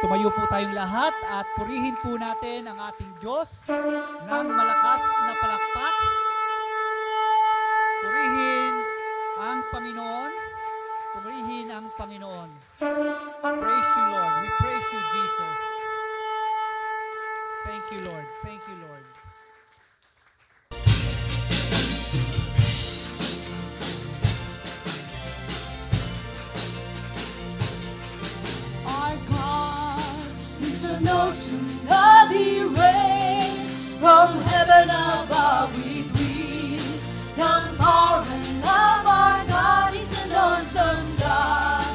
Tumayo po tayong lahat at purihin po natin ang ating Diyos ng malakas na palakpak. Purihin ang Panginoon. Purihin ang Panginoon. Praise you, Lord. We praise you, Jesus. Thank you, Lord. Thank you, Lord. Our God is an awesome God. He reigns from heaven above with wisdom, power, and love. Our God is an awesome God.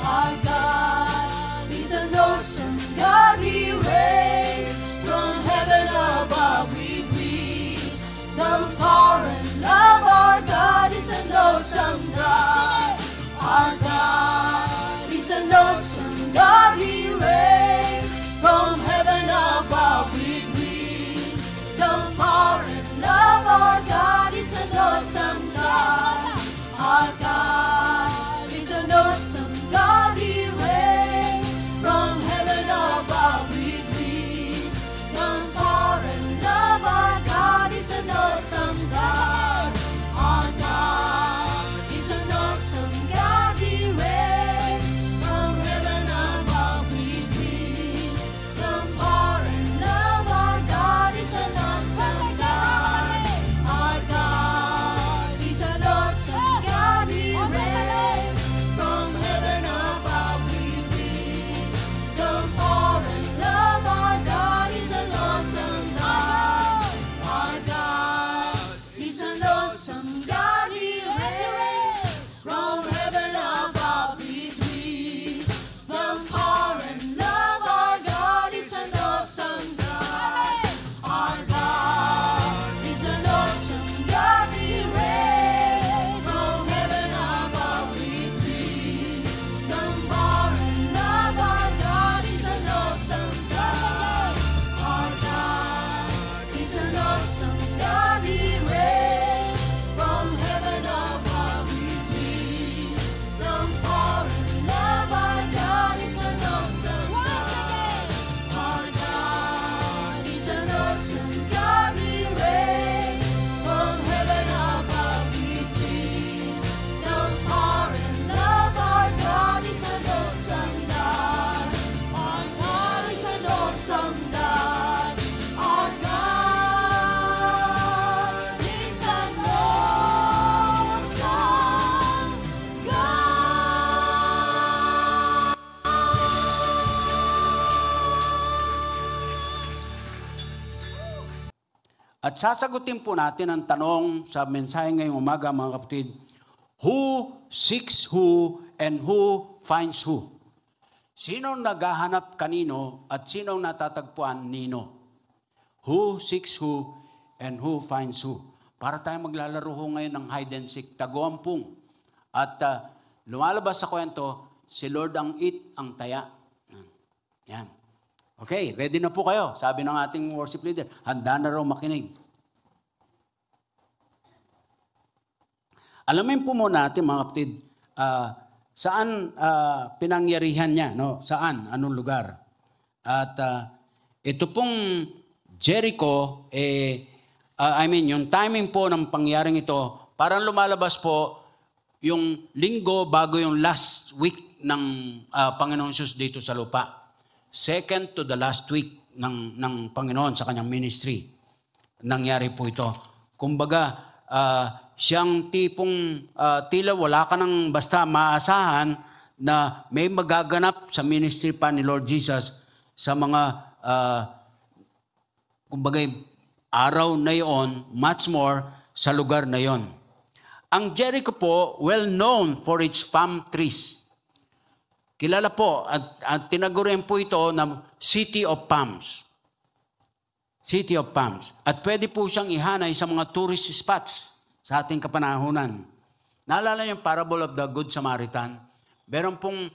Our God is an awesome God. He reigns from heaven above with wisdom, power, and love. Our God is an awesome God. Our God is an awesome God. He reigns from heaven above with wisdom, power, and love. Our God is an awesome God. Our God is an awesome God. He reigns from heaven above with wisdom, power, and love. Our God is an awesome God. Our God is an awesome God. He reigns from heaven above with wisdom, power, and love. Our God is an awesome God. Our God is an awesome God. He reigns from heaven above with wisdom, power, and love. Our God is an awesome God. Our God is an awesome God. He reigns from heaven above with wisdom, power, and love. Our God is an awesome God. Our God is an awesome God. He reigns from heaven above with wisdom, power, and love. Our God is an awesome God. Our God is an awesome God. He reigns from heaven above with wisdom, power, and love. Our God is an awesome God. Our God is an awesome God. He reigns from heaven above with wisdom, power, and love. Our God is an awesome God. Our God is an awesome God. Our God is an awesome God. At sasagutin po natin ang tanong sa mensahe ngayong umaga, mga kapatid. Who seeks who and who finds who? Sino naghahanap kanino at sino natatagpuan nino? Who seeks who and who finds who? Para tayo maglalaro ho ngayon ng hide and seek, taguampung. At lumalabas sa kwento, si Lord ang ang taya. Yan. Okay, ready na po kayo. Sabi ng ating worship leader, handa na raw makinig. Alamin po muna natin, mga kapatid, saan pinangyarihan niya, no? Saan, anong lugar. At ito pong Jericho, yung timing po ng pangyaring ito, parang lumalabas po yung linggo bago yung last week ng Panginoon Jesus dito sa lupa. Second to the last week ng Panginoon sa kanyang ministry. Nangyari po ito. Kumbaga, siyang tipong tila wala ka nang basta maasahan na may magaganap sa ministry pa ni Lord Jesus sa mga kumbaga araw na yon, much more sa lugar na yon. Ang Jericho po, well known for its palm trees. Kilala po at tinagurian po ito na City of Palms. City of Palms. At pwede po siyang ihanay sa mga tourist spots sa ating kapanahunan. Naalala niyo yung parable of the Good Samaritan? Meron pong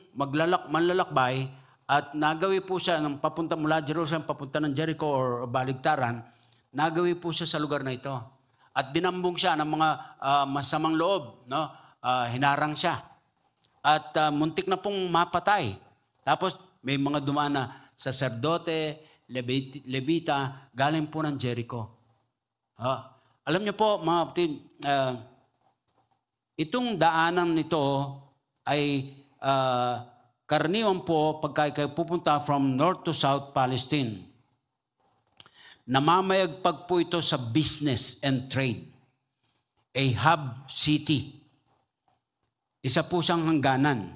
manlalakbay at nagawi po siya ng papunta mula Jerusalem, papunta ng Jericho or baligtaran, nagawi po siya sa lugar na ito. At dinambong siya ng mga masamang loob, no? hinarang siya. At muntik na pong mapatay. Tapos may mga dumaan na saserdote, Levita, galing po ng Jericho. Alam niyo po, mga kapatid, itong daanan nito ay karaniwan po pagka kayo pupunta from north to south Palestine. Namamayagpag po ito sa business and trade. A hub city. Isa po siyang hangganan.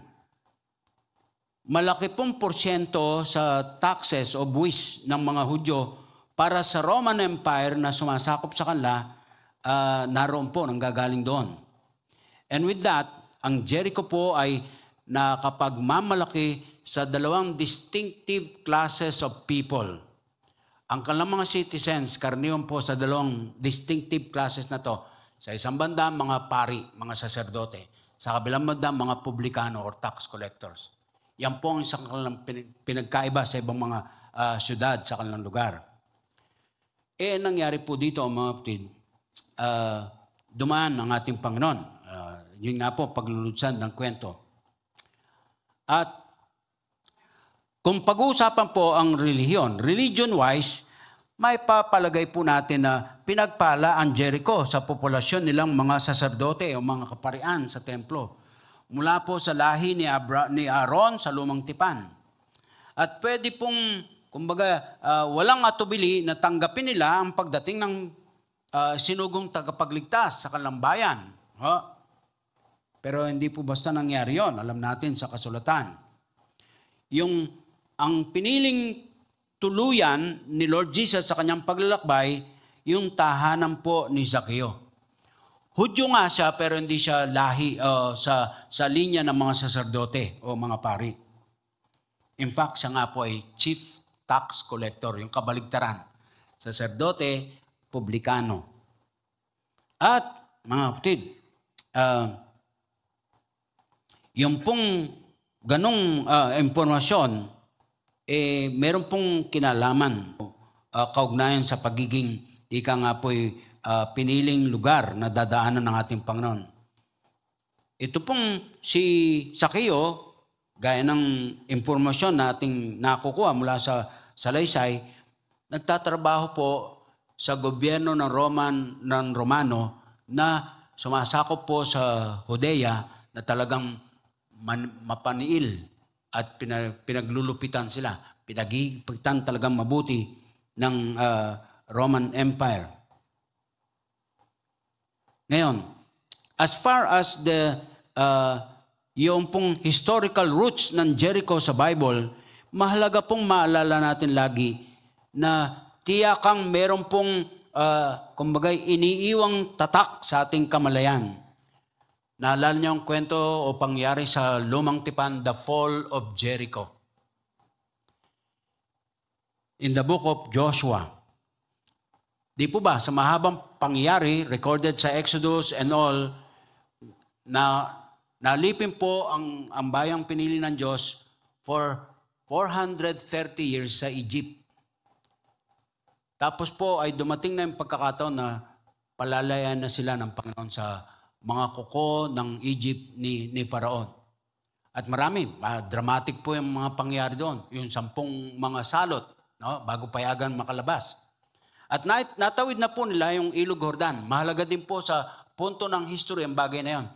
Malaki pong porsyento sa taxes o buwis ng mga Hudyo para sa Roman Empire na sumasakop sa kanila, naroon po, nanggagaling doon. And with that, ang Jericho po ay nakapagmamalaki sa dalawang distinctive classes of people. Ang kanilang mga citizens, karaniwan po sa dalawang distinctive classes na to. Sa isang banda, mga pari, mga saserdote. Sa kabilang banda, mga publikano or tax collectors. Yan po ang isang kanilang pinagkaiba sa ibang mga syudad sa kanilang lugar. Nangyari po dito, mga kapatid, dumaan ang ating Panginoon. Yun nga po, pagluludsan ng kwento. At kung pag-uusapan po ang relihiyon, religion-wise, may papalagay po natin na pinagpala ang Jericho sa populasyon nilang mga saserdote o mga kaparian sa templo. Mula po sa lahi ni Aaron sa lumang tipan. At pwede pong, kumbaga, walang atubili na tanggapin nila ang pagdating ng sinugong tagapagligtas sa kanilang bayan. Pero hindi po basta nangyari yon. Alam natin sa kasulatan. Ang piniling tuluyan ni Lord Jesus sa kanyang paglalakbay, yung tahanan po ni Zaccheo. Hudyo nga siya pero hindi siya lahi sa linya ng mga saserdote o mga pari. In fact, siya nga po ay chief tax collector, yung kabaligtaran. Saserdote, publikano. At mga kapatid, yung pong ganong impormasyon, meron pong kinalaman, kaugnayan sa pagiging ika nga po'y piniling lugar na dadaanan ng ating Panginoon. Ito pong si Zaccheo, gaya ng impormasyon na ating nakukuha mula sa salaysay, nagtatrabaho po sa gobyerno ng Romano na sumasakop po sa Judea na talagang mapaniil at pinaglulupitan sila. Pinagigpitan talagang mabuti ng Roman Empire. Ngayon, as far as yung pong historical roots ng Jericho sa Bible, mahalaga pong maalala natin lagi na tiyakang meron pong kumbaga iniiwang tatak sa ating kamalayan. Naalala niyo ang kwento o pangyari sa lumang tipan, the fall of Jericho. In the book of Joshua. Di po ba, sa mahabang pangyari, recorded sa Exodus and all, na nalipin po ang bayang pinili ng Diyos for 430 years sa Egypt. Tapos po ay dumating na yung pagkakataon na palalayan na sila ng Panginoon sa mga kuko ng Egypt ni Faraon. At marami, dramatic po yung mga pangyari doon. Yung 10 mga salot, no, bago payagan makalabas. At natawid na po nila yung Ilog Jordan. Mahalaga din po sa punto ng history ang bagay na yun.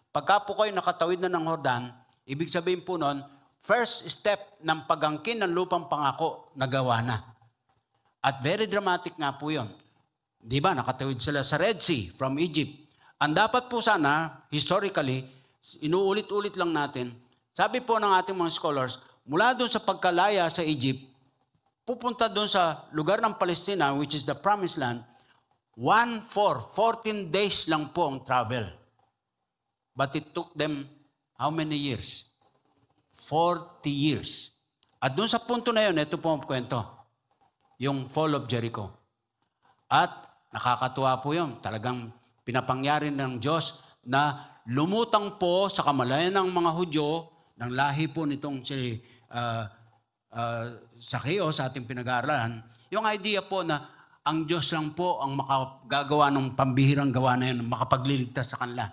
Pagka po kayo nakatawid na ng Jordan, ibig sabihin po nun, first step ng pagangkin ng lupang pangako, nagawa na. At very dramatic nga po yun. Di ba, nakatawid sila sa Red Sea from Egypt. Ang dapat po sana, historically, inuulit-ulit lang natin, sabi po ng ating mga scholars, mula doon sa pagkalaya sa Egypt, pupunta doon sa lugar ng Palestina, which is the Promised Land, 14 days lang po ang travel. But it took them how many years? 40 years. At doon sa punto na yun, ito po ang kwento. Yung fall of Jericho. At nakakatuwa po yun. Talagang pinapangyari ng Diyos na lumutang po sa kamalayan ng mga Hudyo, ng lahi po nitong si Zaccheo sa ating pinag-aaralan, yung idea po na ang Diyos lang po ang makagagawa ng pambihirang gawa na yun, makapagliligtas sa kanila.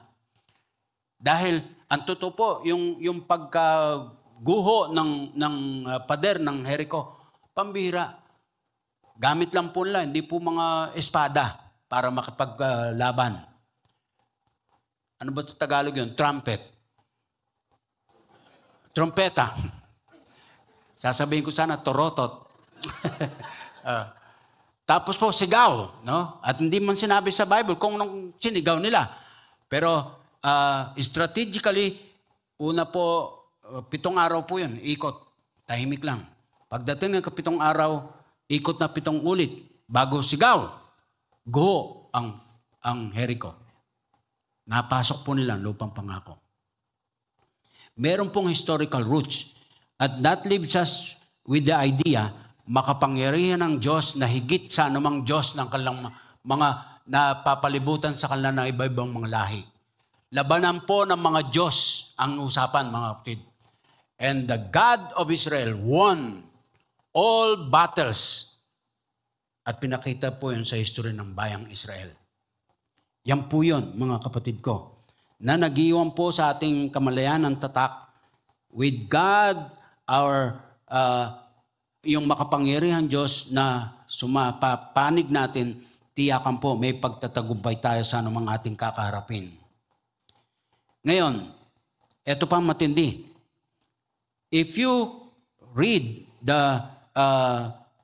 Dahil ang totoo po, yung pagkaguho ng pader ng Jericho, pambihira. Gamit lang po nila, hindi po mga espada para makipaglaban. Ano ba sa Tagalog yun? Trumpet. Trompeta. Sasabihin ko sana, torotot. Tapos po, sigaw. No? At hindi man sinabi sa Bible kung nung sinigaw nila. Pero strategically, una po, 7 araw po yun, ikot. Tahimik lang. Pagdating ng 7 araw, ikot na 7 ulit. Bago sigaw, guho ang Jericho. Napasok po nila ang lupang pangako. Meron pong historical roots. At that leaves us with the idea, makapangyarihan ng Diyos na higit sa anumang Diyos ng kanilang mga napapalibutan sa kanila ng iba-ibang mga lahi. Labanan po ng mga Diyos ang usapan, mga kapatid. And the God of Israel won all battles. At pinakita po yun sa history ng bayang Israel. Yan po yun, mga kapatid ko, na nag-iwan po sa ating kamalayan ng tatak with God, yung makapangyarihan Diyos na sumapapanig natin, tiyakan po may pagtatagumpay tayo sa anumang ating kakaharapin. Ngayon, eto pa matindi. If you read the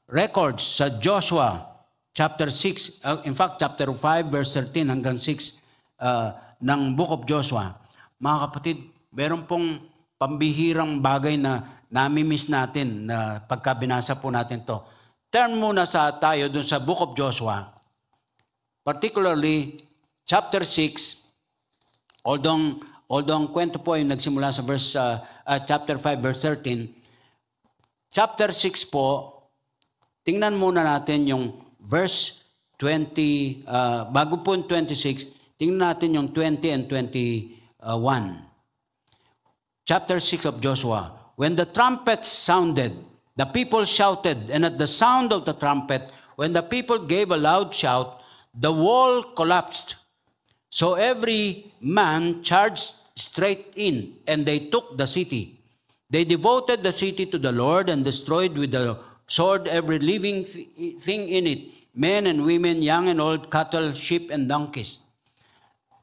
records sa Joshua chapter 6, in fact chapter 5 verse 13 hanggang 6 ng Book of Joshua, mga kapatid, meron pong pambihirang bagay na nami-miss natin na pagka binasa po natin to. Turn muna tayo dun sa Book of Joshua, particularly chapter 6, although ang kwento po ay nagsimula sa chapter 5 verse 13, chapter 6 po, tingnan muna natin yung verse 20, bago po yung 26, tingnan natin yung 20 and 21. Chapter 6 of Joshua. When the trumpets sounded, the people shouted, and at the sound of the trumpet, when the people gave a loud shout, the wall collapsed. So every man charged straight in, and they took the city. They devoted the city to the Lord and destroyed with the sword every living thing in it, men and women, young and old, cattle, sheep, and donkeys.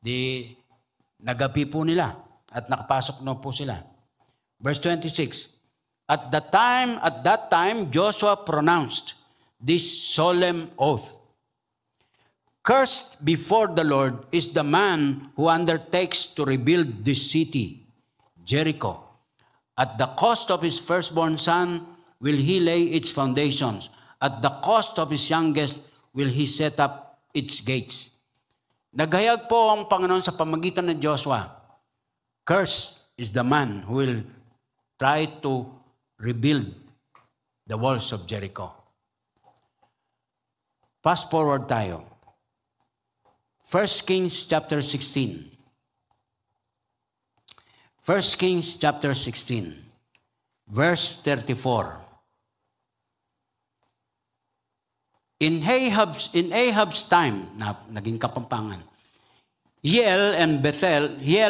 Nagapi po nila at nakapasok na po sila. Verse 26, At that time, Joshua pronounced this solemn oath. Cursed before the Lord is the man who undertakes to rebuild this city, Jericho. At the cost of his firstborn son will he lay its foundations. At the cost of his youngest will he set up its gates. Naghayag po ang Panginoon sa pamagitan ng Joshua. Cursed is the man who will try to rebuild the walls of Jericho. Fast forward tayo. 1 Kings chapter 16. 1 Kings chapter 16, verse 34. In Ahab's time, naging kapampangan, Hiel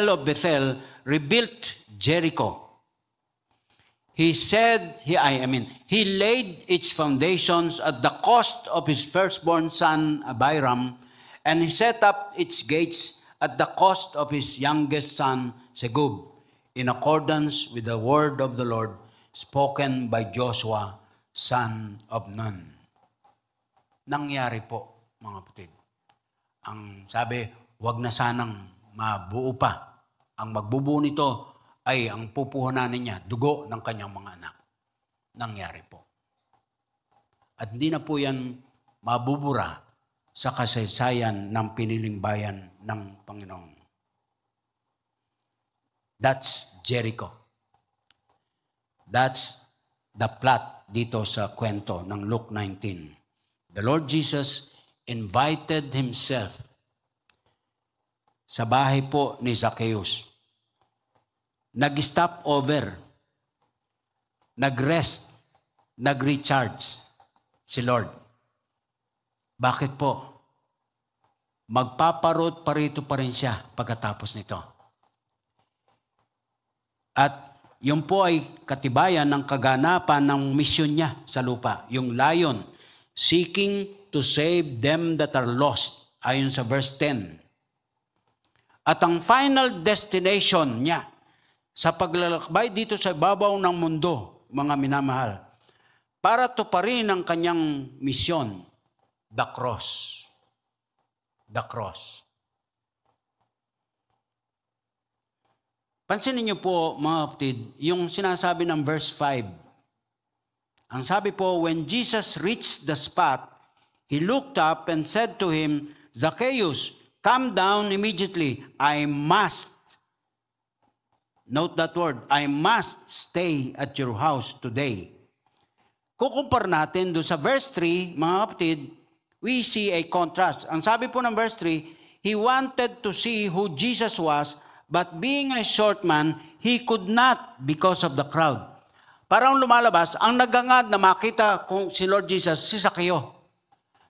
of Bethel rebuilt Jericho. He laid its foundations at the cost of his firstborn son Abiram, and he set up its gates at the cost of his youngest son Segub, in accordance with the word of the Lord spoken by Joshua, son of Nun. Nangyari po, mga kapatid. Ang sabi, wag na sanang mabuo pa. Ang magbubuo nito ay ang pupuhunanin niya, dugo ng kanyang mga anak. Nangyari po. At hindi na po yan mabubura sa kasaysayan ng piniling bayan ng Panginoon. That's Jericho. That's the plot dito sa kwento ng Luke 19. The Lord Jesus invited Himself sa bahay po ni Zacchaeus. Nag-stop over, nag-rest, nag-recharge si Lord. Bakit po? Magpaparot parito pa rin siya pagkatapos nito. At yun po ay katibayan ng kaganapan ng misyon niya sa lupa. Yung lion, seeking to save them that are lost, ayon sa verse 10. At ang final destination niya sa paglalakbay dito sa ibabaw ng mundo, mga minamahal, para tuparin ang kanyang misyon, the cross. The cross. Pansinin niyo po, mga kapatid, yung sinasabi ng verse 5. Ang sabi po, when Jesus reached the spot, he looked up and said to him, Zacchaeus, come down immediately. I must, note that word, I must stay at your house today. Kukumpara natin doon sa verse 3, mga kapatid, we see a contrast. Ang sabi po ng verse 3, he wanted to see who Jesus was, but being a short man, he could not because of the crowd. Parang lumalabas, ang nagangad na makita kung si Lord Jesus, si Zacchaeo.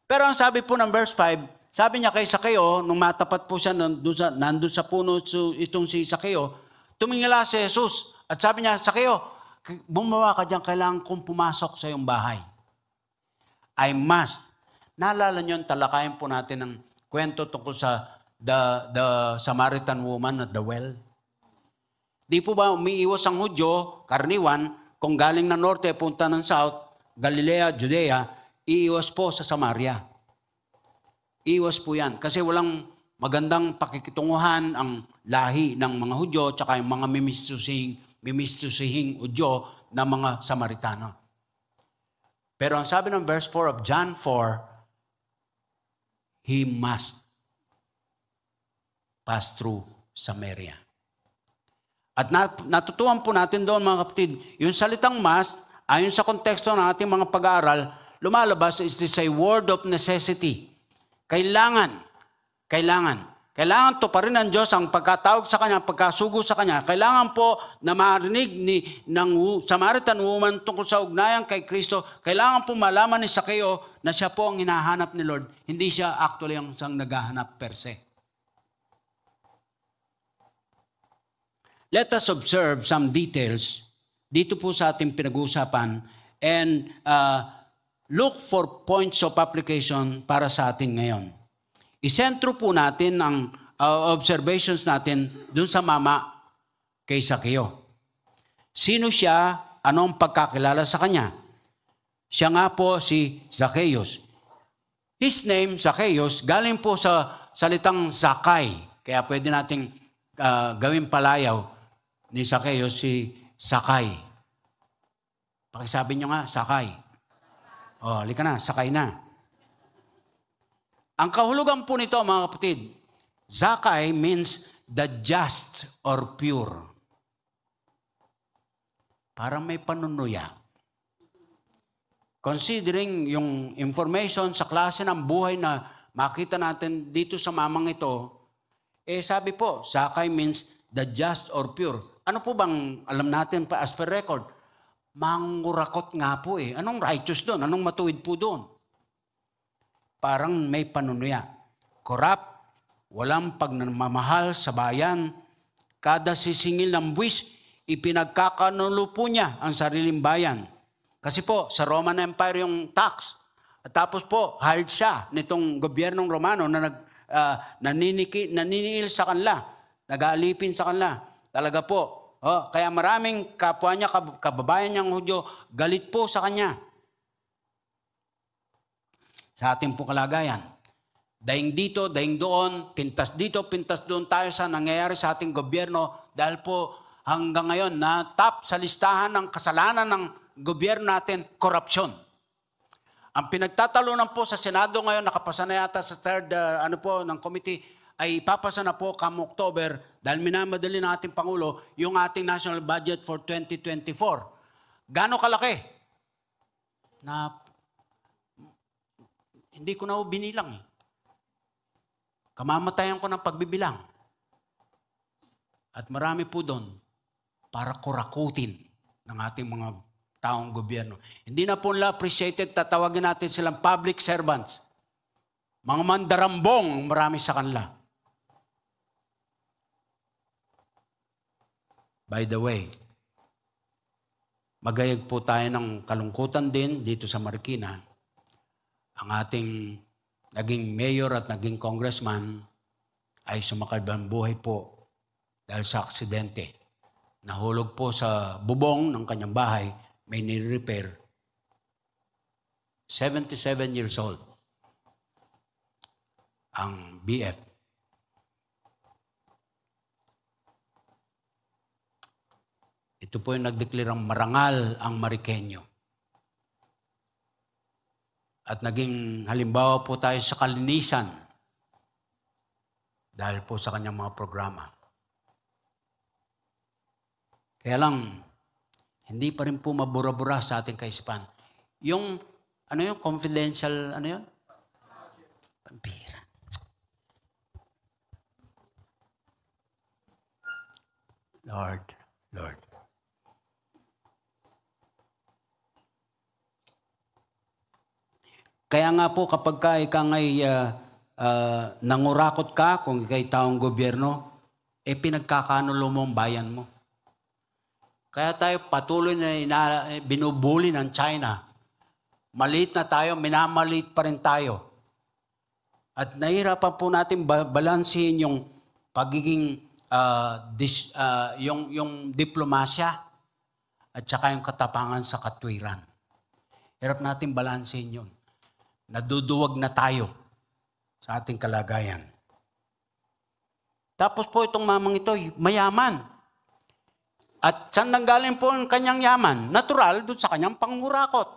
Pero ang sabi po ng verse 5, sabi niya kay Zacchaeo, nung matapat po siya nandun sa puno itong si Zacchaeo, tumingala si Jesus at sabi niya, Zacchaeo, bumawa ka dyan, kailangan kong pumasok sa iyong bahay. I must. Naalala niyo, talakayan po natin ng kwento tungkol sa the Samaritan woman at the well. Di po ba umiiwas ang Hudyo, karniwan, kung galing ng norte, punta ng south, Galilea, Judea, iiwas po sa Samaria. Iiwas po yan. Kasi walang magandang pakikitunguhan ang lahi ng mga Hudyo tsaka yung mga mimistusihing Hudyo na mga Samaritano. Pero ang sabi ng verse 4 of John 4, he must pass through Samaria. At natutuhan po natin doon, mga kapatid, yung salitang must, ayon sa konteksto ng ating mga pag-aaral, lumalabas is this a word of necessity. Kailangan to pa rin ng Diyos ang pagkatawag sa Kanya, pagkasugo sa Kanya. Kailangan po na marinig ng Samaritan woman tungkol sa ugnayan kay Kristo. Kailangan po malaman ni Zacchaeo na siya po ang hinahanap ni Lord. Hindi siya actually ang isang naghahanap per se. Let us observe some details dito po sa ating pinag-uusapan and look for points of application para sa atin ngayon. Isentro po natin ang observations natin dun sa mama kay Zacchaeo. Sino siya? Anong pagkakilala sa kanya? Siya nga po si Zacchaeus. His name, Zacchaeus, galing po sa salitang Zakay. Kaya pwede nating gawing palayaw ni Zacchaeus si Sakay. Pakisabi nyo nga, Sakay. O, halika na, sakay na. Ang kahulugan po nito, mga kapatid, Zakay means the just or pure. Parang may panunuya. Considering yung information sa klase ng buhay na makita natin dito sa mamang ito, sabi po, Zakay means the just or pure. Ano po bang alam natin pa as per record? Mangurakot nga po Anong righteous doon? Anong matuwid po doon? Parang may panunuya. Corrupt, walang pagmamahal sa bayan. Kada sisingil ng buwis, ipinagkakanulo po niya ang sariling bayan. Kasi po, sa Roman Empire yung tax. At tapos po, hired siya nitong gobyernong Romano na naniniil sa kanila, nag-aalipin sa kanila. Talaga po. Kaya maraming kapwa niya, kababayan niyang Hudyo, galit po sa kanya. Sa ating po kalagayan. Daing dito, daing doon, pintas dito, pintas doon tayo sa nangyayari sa ating gobyerno dahil po hanggang ngayon na top sa listahan ng kasalanan ng gobyerno natin, korupsyon. Ang pinagtatalunan po sa Senado ngayon, nakapasa na yata sa third ng committee, ay ipapasa na po kam October dahil minamadali ng ating Pangulo yung ating national budget for 2024. Gaano kalaki? Na hindi ko na binilang Kamamatayan ko ng pagbibilang. At marami po doon para kurakutin ng ating mga taong gobyerno. Hindi na po nila appreciated, tatawagin natin silang public servants. Mga mandarambong, marami sa kanila. By the way, magayag po tayo ng kalungkutan din dito sa Marikina. Ang ating naging mayor at naging congressman ay sumakal ng buhay po dahil sa aksidente. Nahulog po sa bubong ng kanyang bahay, may nire-repair. 77 years old. Ang BF. Ito po yung nagdeklarang marangal ang Marikenyo. At naging halimbawa po tayo sa kalinisan dahil po sa kanyang mga programa. Kaya lang, hindi pa rin po mabura-bura sa ating kaisipan. Yung, confidential, yun? Pampira. Lord. Kaya nga po kapag ikaw ngay nangurakot ka, kung ikay taong gobyerno, pinagkakanulo mo ang bayan mo. Kaya tayo patuloy na binubuli ng China. Maliit na tayo, minamaliit pa rin tayo. At nahihirapan po natin balansin yung pagiging yung diplomasya at saka yung katapangan sa katwiran. Hirap natin balansin yun. Naduduwag na tayo sa ating kalagayan. Tapos po itong mamang ito, mayaman. At saan nanggaling po ang kanyang yaman? Natural, doon sa kanyang pangurakot.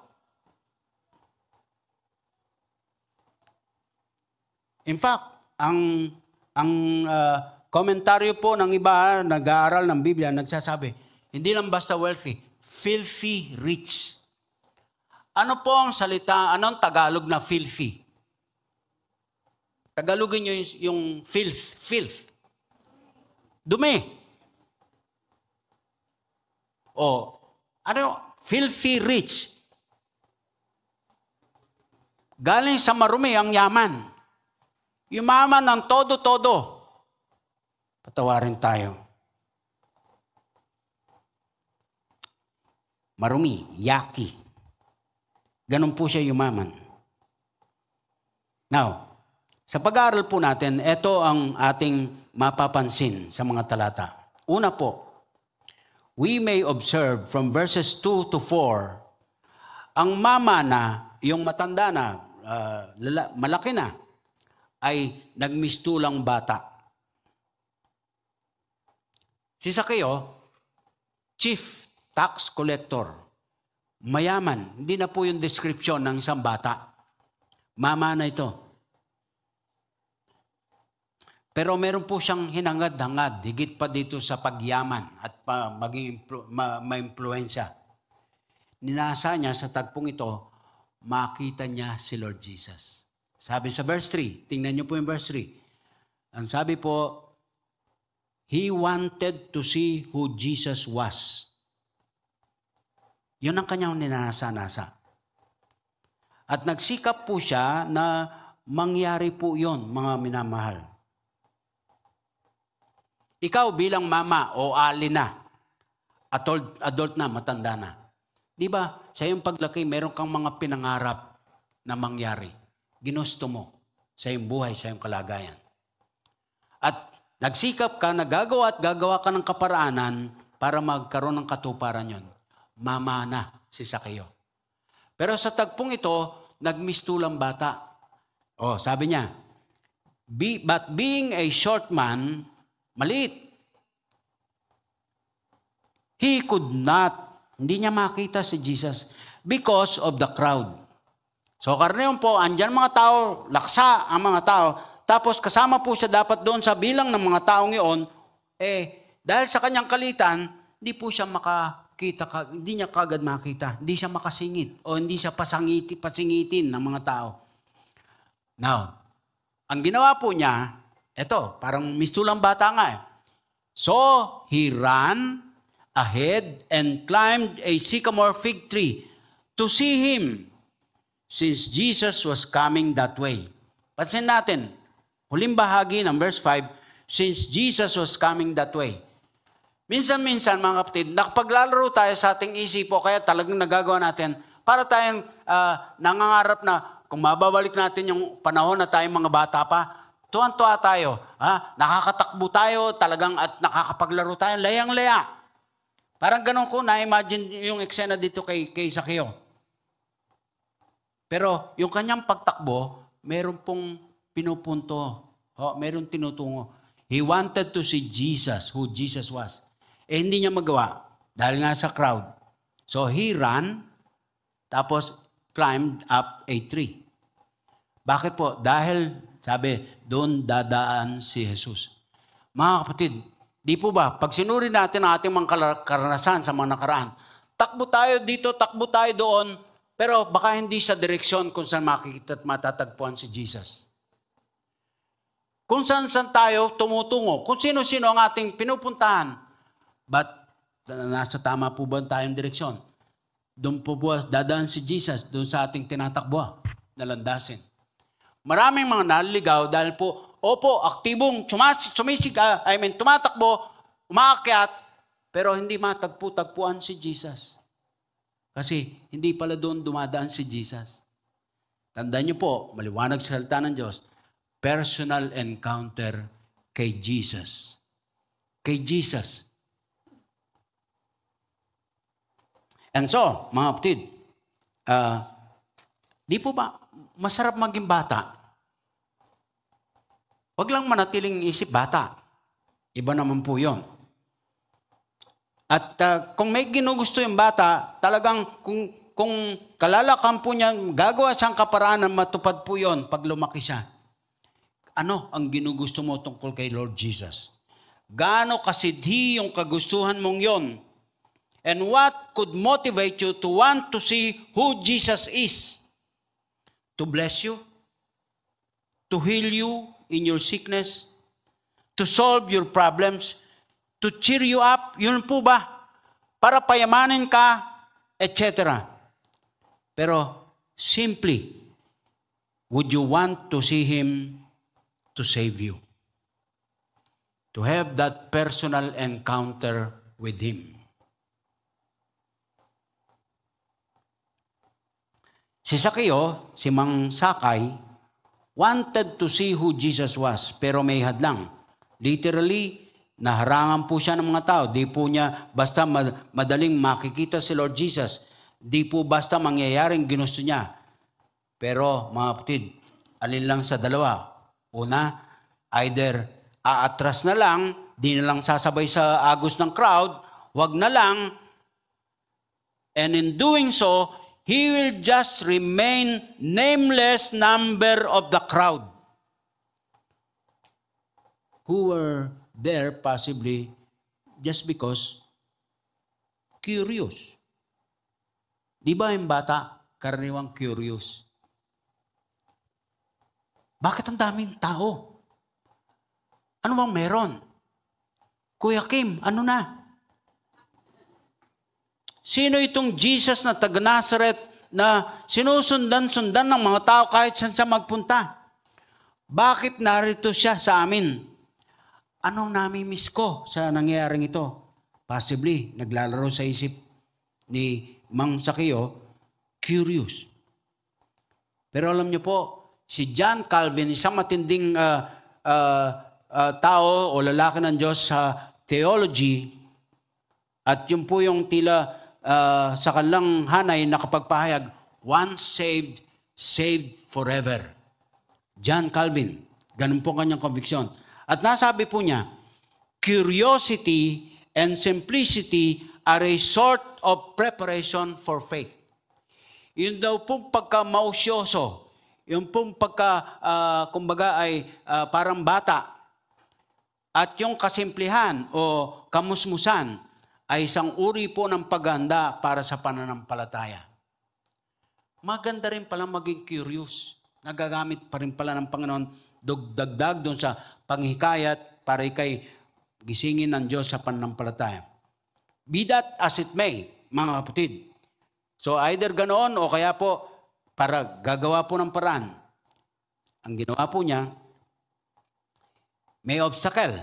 In fact, ang komentaryo po ng iba, nag-aaral ng Biblia, nagsasabi, hindi lang basta wealthy, filthy rich. Ano po ang salita, anong Tagalog na filthy? Tagalogin nyo yung filth. Dumi. Filthy rich. Galing sa marumi ang yaman. Yumaman ng todo-todo. Patawarin tayo. Marumi, yaki. Ganun po siya yumaman. Now, sa pag-aaral po natin, ito ang ating mapapansin sa mga talata. Una po, we may observe from verses 2 to 4, ang mama na, yung matanda na, malaki na, ay nagmistulang bata. Si Sakeo, chief tax collector, mayaman. Hindi na po yung description ng isang bata. Mama na ito. Pero meron po siyang hinangad-hangad, higit pa dito sa pagyaman at maging ma-impluensya. Ninasa niya sa tagpong ito, makita niya si Lord Jesus. Sabi sa verse 3, tingnan niyo po yung verse 3. Ang sabi po, he wanted to see who Jesus was. Yun ang kanyang ninasa-nasa. At nagsikap po siya na mangyari po yun, mga minamahal. Ikaw bilang mama o ali na, adult na, matanda na. Di ba, sa iyong paglaki, meron kang mga pinangarap na mangyari. Ginusto mo sa iyong buhay, sa iyong kalagayan. At nagsikap ka, nagagawa at gagawa ka ng kaparaanan para magkaroon ng katuparan yon. Mama na si Sakeo. Pero sa tagpong ito, nagmistulang bata. Sabi niya, but being a short man, maliit. He could not, hindi niya makita si Jesus because of the crowd. So karneon po, andyan mga tao, laksa ang mga tao, tapos kasama po siya dapat doon sa bilang ng mga taong iyon, dahil sa kanyang kalitan, hindi po siya makakita, hindi niya kagad makita, hindi siya makasingit, o hindi siya pasingitin ng mga tao. Now, ang ginawa po niya, eto, parang mistulang bata nga eh. So, he ran ahead and climbed a sycamore fig tree to see him, since Jesus was coming that way. Pansin natin, huling bahagi ng verse 5, since Jesus was coming that way. Minsan-minsan, mga kapatid, nakapaglalaro tayo sa ating isip o kaya talagang nagagawa natin para tayong nangangarap na kung mababalik natin yung panahon na tayong mga bata pa, tuwan-tuwa tayo. Nakakatakbo tayo talagang at nakakapaglaro tayo, layang-laya. Parang ganun ko na-imagine yung eksena dito kay Zaccheo. Pero yung kanyang pagtakbo, meron pong pinupunto. Meron tinutungo. He wanted to see Jesus, who Jesus was. Hindi niya magawa dahil nga sa crowd. So he ran, tapos climbed up a tree. Bakit po? Dahil, sabi, doon dadaan si Jesus. Mga kapatid, di po ba, pag sinuri natin ang ating mga karanasan sa mga nakaraan, takbo tayo dito, takbo tayo doon, pero baka hindi sa direksyon kung saan makikita at matatagpuan si Jesus. Kung saan tayo tumutungo, kung sino-sino ang ating pinupuntahan, but nasa tama po ba tayong direksyon? Doon po dadaan si Jesus, doon sa ating tinatakbo na landasin. Maraming mga naliligaw dahil po, aktibong tumatakbo, umaakyat, pero hindi matagpo-tagpuan si Jesus. Kasi hindi pala doon dumadaan si Jesus. Tandaan niyo po, maliwanag sa salita ng Diyos, personal encounter kay Jesus. Kay Jesus. And so, mga kapatid, di po ba masarap maging bata? Huwag lang manatiling isip bata. Iba naman po yun. At kung may ginugusto yung bata, talagang kung kalalakan po niya, gagawa siyang kaparaan na matupad po yun pag lumaki siya. Ano ang ginugusto mo tungkol kay Lord Jesus? Gaano kasidhi yung kagustuhan mong yon? And what could motivate you to want to see who Jesus is? To bless you? To heal you in your sickness? To solve your problems? To cheer you up? Yun po ba? Para payamanin ka, etc. Pero simply, would you want to see Him to save you? To have that personal encounter with Him. Si Zaccheo, si Mang Sakay, wanted to see who Jesus was, pero may hadlang. Literally, naharangan po siya ng mga tao. Di po niya basta madaling makikita si Lord Jesus. Di po basta mangyayaring ginusto niya. Pero mga kapatid, alin lang sa dalawa. Una, either aatras na lang, di na lang sasabay sa agos ng crowd, wag na lang, and in doing so, he will just remain nameless number of the crowd who were there possibly just because curious. Di ba yung bata, karaniwang curious? Bakit ang daming tao? Ano bang meron? Kuya Kim, ano na? Sino itong Jesus na taga Nazareth na sinusundan-sundan ng mga tao kahit saan siya magpunta? Bakit narito siya sa amin? Anong nami-miss ko sa nangyayaring ito? Possibly, naglalaro sa isip ni Mang Zaccheo, curious. Pero alam niyo po, si John Calvin, isang matinding tao o lalaki ng Diyos sa theology, at yun po yung tila sa kanilang hanay nakapagpahayag, once saved, saved forever. John Calvin, ganun po kanyang conviction. At nasabi po niya, curiosity and simplicity are a sort of preparation for faith. Yun daw pong pagka-mausyoso, yung pong kumbaga ay parang bata, at yung kasimplihan o kamusmusan ay isang uri po ng paghanda para sa pananampalataya. Maganda rin pala maging curious. Nagagamit pa rin pala ng Panginoon dagdag doon sa panghikayat para ikay gisingin ng Diyos sa pananampalataya. Be that as it may, mga kapatid. So either ganoon o kaya po para gagawa po ng paraan. Ang ginawa po niya, may obstacle.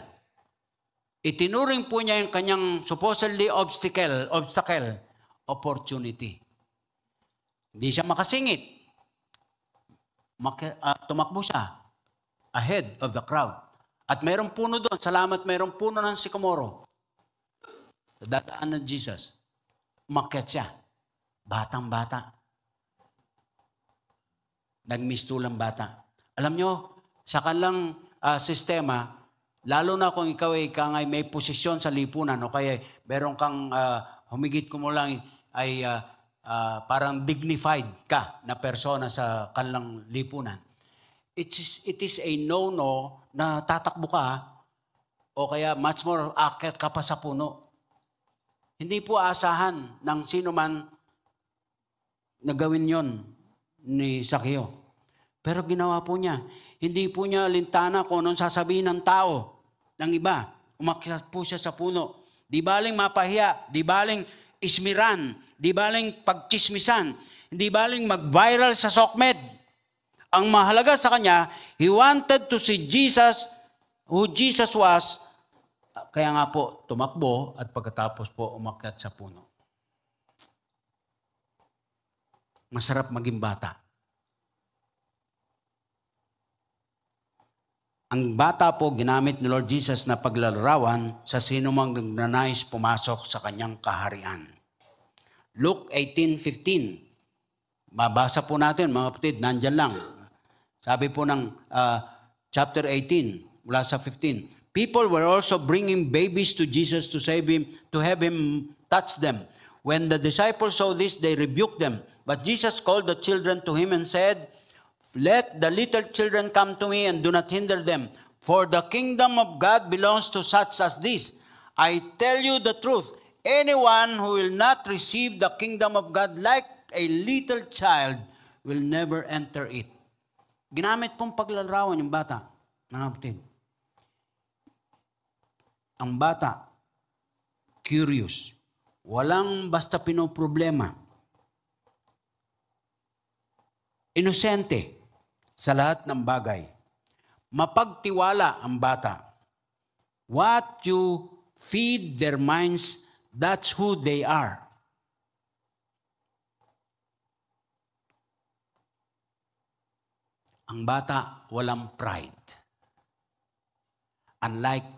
Itinuring po niya yung kanyang supposedly obstacle, opportunity. Hindi siya makasingit. Tumakbo siya ahead of the crowd. At mayroong puno doon. Salamat, mayroong puno ng sikomoro. Sa dadaan ng Jesus. Umakyat siya. Batang-bata. Nagmistulang bata. Alam nyo, sa kanilang sistema, lalo na kung ikaw ay may posisyon sa lipunan o kaya meron kang humigit kumulang ay parang dignified ka na persona sa kanilang lipunan. It is a no-no na tatakbo ka o kaya much more akyat ka pa sa puno. Hindi po asahan ng sino man na gawin yon ni Sakeo. Pero ginawa po niya. Hindi po niya lintana kung anong sasabihin ng tao, ng iba. Umakyat po siya sa puno. Di baling mapahiya, di baling ismiran, di baling pagchismisan, di baling mag-viral sa SOCMED. Ang mahalaga sa kanya, he wanted to see Jesus, who Jesus was. Kaya nga po, tumakbo at pagkatapos po umakyat sa puno. Masarap maging bata. Ang bata po ginamit ni Lord Jesus na paglalarawan sa sinumang nagnanais pumasok sa kanyang kaharian. Luke 18:15. Mabasa po natin, mga kapatid, nandyan lang. Sabi po ng chapter 18, mula sa 15. People were also bringing babies to Jesus to save him, to have him touch them. When the disciples saw this, they rebuked them. But Jesus called the children to him and said, "Let the little children come to me and do not hinder them, for the kingdom of God belongs to such as this. I tell you the truth, anyone who will not receive the kingdom of God like a little child will never enter it." Ginamit pong paglalarawan yung bata, mga kapatid. Ang bata, curious, walang basta pinoproblema. Inosente sa lahat ng bagay. Mapagtiwala ang bata. What you feed their minds, that's who they are. Ang bata, walang pride. Unlike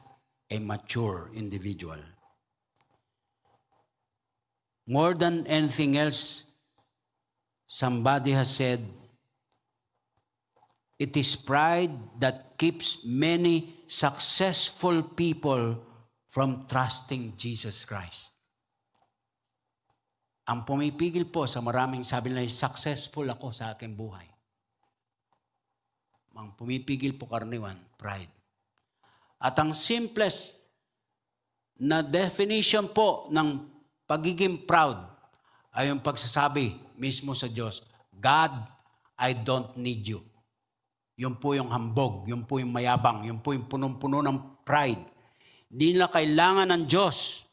a mature individual. More than anything else, somebody has said, it is pride that keeps many successful people from trusting Jesus Christ. Ang pumipigil po sa maraming sabi nila, successful ako sa aking buhay. Ang pumipigil po karaniwan, pride. At ang simplest na definition po ng pagiging proud ay yung pagsasabi mismo sa Diyos, God, I don't need you. Yun po yung hambog, yun po yung mayabang, yun po yung punong-puno ng pride. Hindi nila kailangan ng Diyos.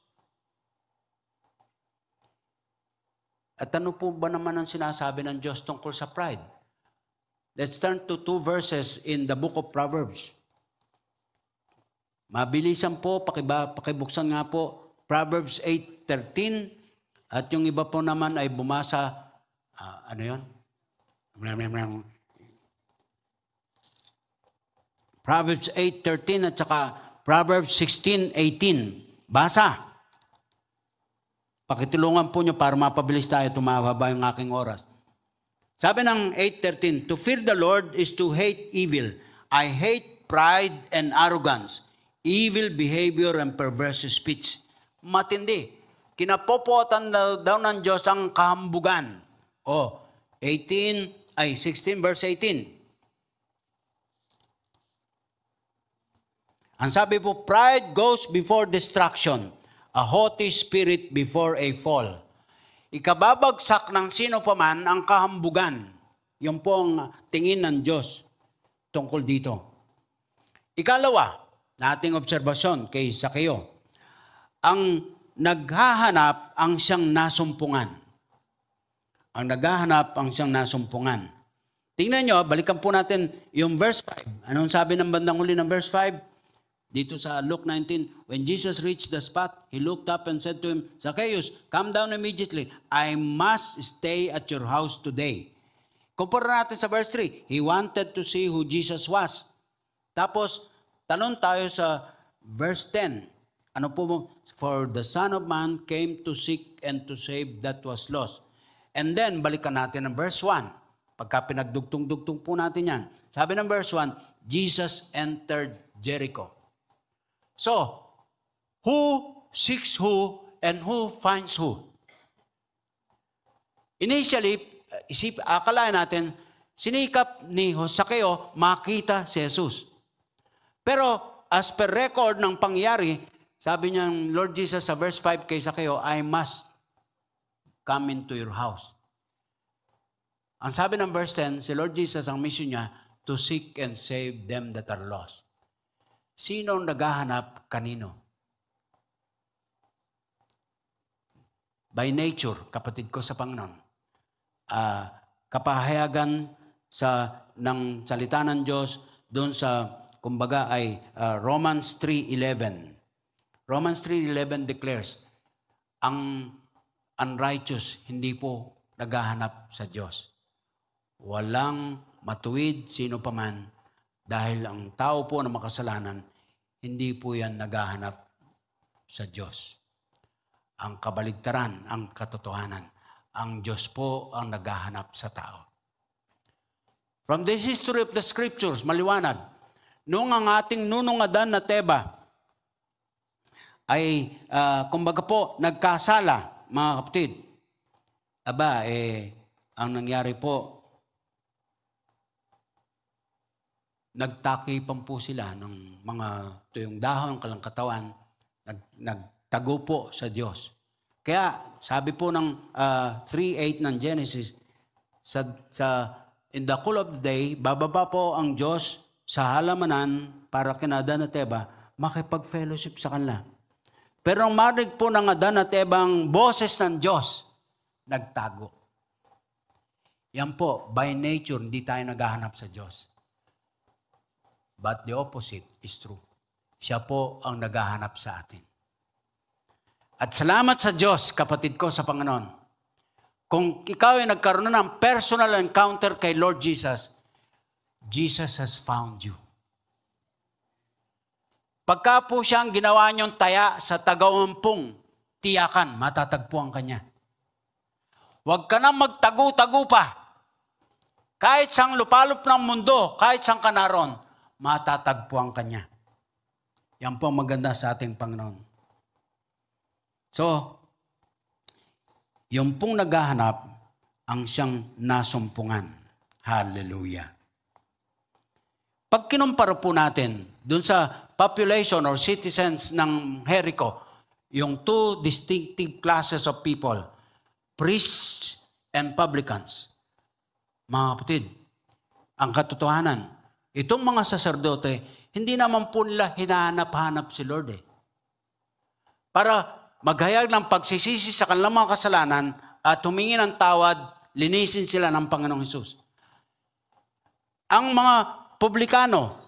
At ano po ba naman ang sinasabi ng Diyos tungkol sa pride? Let's turn to 2 verses in the book of Proverbs. Mabilisan po, pakibuksan nga po, Proverbs 8:13, at yung iba po naman ay bumasa, ano yun? Proverbs 8:13 at saka Proverbs 16:18. Basa. Pakitulungan po nyo para mapabilis tayo, tumahaba yung aking oras. Sabi ng 8:13, to fear the Lord is to hate evil. I hate pride and arrogance, evil behavior and perverse speech. Matindi. Kinapopotan daw ng Diyos ang kahambugan. 16 verse 18. Ang sabi po, pride goes before destruction, a haughty spirit before a fall. Ikababagsak ng sino pa man ang kahambugan. Yun po ang tingin ng Diyos tungkol dito. Ikalawa, nating obserbasyon kay Sakeo. Ang naghahanap ang siyang nasumpungan. Ang naghahanap ang siyang nasumpungan. Tingnan nyo, balikan po natin yung verse 5. Anong sabi ng bandang huli ng verse 5? Dito sa Luke 19, when Jesus reached the spot, he looked up and said to him, Zacchaeus, come down immediately. I must stay at your house today. Kumpara natin sa verse 3, he wanted to see who Jesus was. Tapos, tanong tayo sa verse 10. Ano po mo? For the Son of Man came to seek and to save that was lost. And then, balikan natin ang verse 1. Pagka pinagdugtong-dugtong po natin yan. Sabi ng verse 1, Jesus entered Jericho. So, who seeks who and who finds who? Initially, akalain natin, sinikap ni Zacchaeus makita si Jesus. Pero, as per record ng pangyayari, sabi niya, Lord Jesus, sa verse 5 kay Zacchaeus, I must come into your house. Ang sabi ng verse 10, si Lord Jesus, ang mission niya, to seek and save them that are lost. Sino ang naghahanap kanino? By nature, kapatid ko sa Panginoon, kapahayagan ng salita ng Diyos doon sa, kumbaga ay Romans 3:11. Romans 3:11 declares, ang unrighteous hindi po naghahanap sa Diyos. Walang matuwid sino paman dahil ang tao po na makasalanan, hindi po yan naghahanap sa Diyos. Ang kabaligtaran, ang katotohanan, ang Diyos po ang naghahanap sa tao. From the history of the scriptures, maliwanag, noong ang ating nunong Adan na Teba ay, kumbaga po, nagkasala, mga kapatid. Ang nangyari po, nagtakipan po sila ng mga tuyong dahon, kalang katawan, nagtago po sa Diyos. Kaya sabi po ng 3:8 ng Genesis, in the cool of the day, bababa po ang Diyos sa halamanan para kina Adan at Eva, makipag-fellowship sa kanila. Pero ang marinig po ng Adan at Eva ang boses ng Diyos, nagtago. Yan po, by nature, hindi tayo naghahanap sa Diyos. But the opposite is true. Siya po ang naghahanap sa atin. At salamat sa Diyos, kapatid ko sa Panginoon. Kung ikaw ay nagkaroon na ng personal encounter kay Lord Jesus, Jesus has found you. Pagka po siyang ginawa niyong taya sa tagawampung tiyakan, matatagpuan ka niya. Huwag ka na magtago-tago pa. Kahit sang lupalop ng mundo, kahit sang ka naroon, matatagpuan ka niya. Yan po ang maganda sa ating Panginoon. So, yung pong naghahanap ang siyang nasumpungan. Hallelujah. Pag kinumpara po natin dun sa population or citizens ng Jericho, yung two distinctive classes of people, priests and publicans. Mga kapatid, ang katotohanan, itong mga saserdote, hindi naman po nila hinahanap-hanap si Lord para maghayag ng pagsisisi sa kanilang mga kasalanan at humingi ng tawad, linisin sila ng Panginoong Hesus. Ang mga publikano,